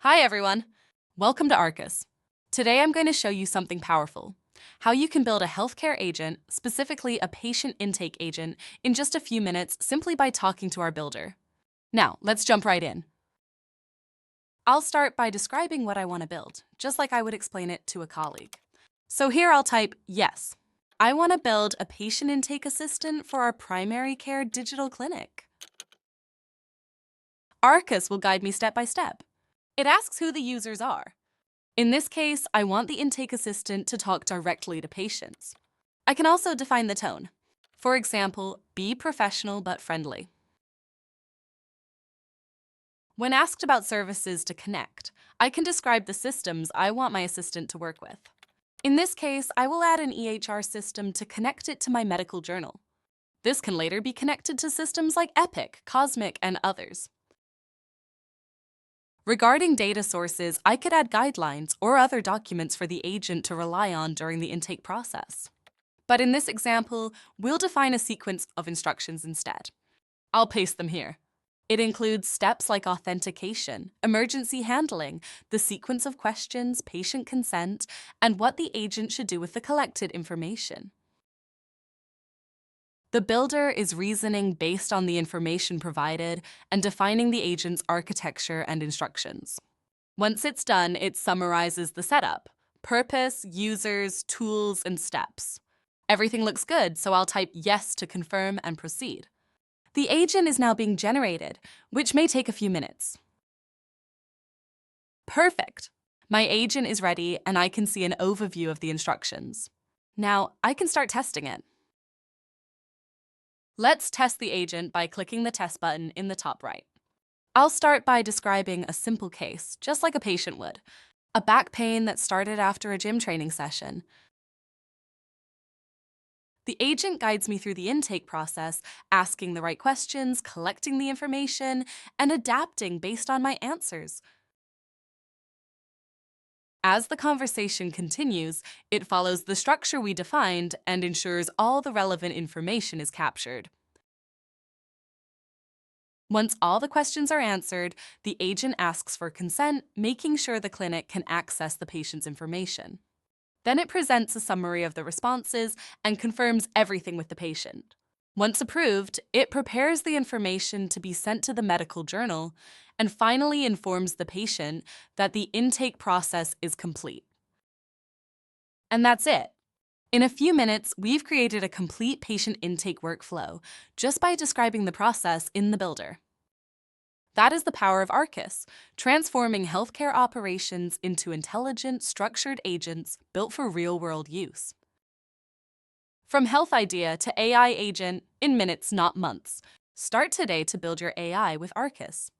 Hi everyone! Welcome to Arkus. Today I'm going to show you something powerful, how you can build a healthcare agent, specifically a patient intake agent, in just a few minutes simply by talking to our builder. Now, let's jump right in. I'll start by describing what I want to build, just like I would explain it to a colleague. So here I'll type, yes. I want to build a patient intake assistant for our primary care digital clinic. Arkus will guide me step by step. It asks who the users are. In this case, I want the intake assistant to talk directly to patients. I can also define the tone. For example, be professional but friendly. When asked about services to connect, I can describe the systems I want my assistant to work with. In this case, I will add an EHR system to connect it to my medical journal. This can later be connected to systems like Epic, Cosmic, and others. Regarding data sources, I could add guidelines or other documents for the agent to rely on during the intake process. But in this example, we'll define a sequence of instructions instead. I'll paste them here. It includes steps like authentication, emergency handling, the sequence of questions, patient consent, and what the agent should do with the collected information. The builder is reasoning based on the information provided and defining the agent's architecture and instructions. Once it's done, it summarizes the setup, purpose, users, tools, and steps. Everything looks good, so I'll type yes to confirm and proceed. The agent is now being generated, which may take a few minutes. Perfect! My agent is ready and I can see an overview of the instructions. Now, I can start testing it. Let's test the agent by clicking the test button in the top right. I'll start by describing a simple case, just like a patient would. A back pain that started after a gym training session. The agent guides me through the intake process, asking the right questions, collecting the information, and adapting based on my answers. As the conversation continues, it follows the structure we defined and ensures all the relevant information is captured. Once all the questions are answered, the agent asks for consent, making sure the clinic can access the patient's information. Then it presents a summary of the responses and confirms everything with the patient. Once approved, it prepares the information to be sent to the medical journal and finally informs the patient that the intake process is complete. And that's it. In a few minutes, we've created a complete patient intake workflow just by describing the process in the builder. That is the power of Arkus, transforming healthcare operations into intelligent, structured agents built for real-world use. From health idea to AI agent in minutes, not months. Start today to build your AI with Arkus.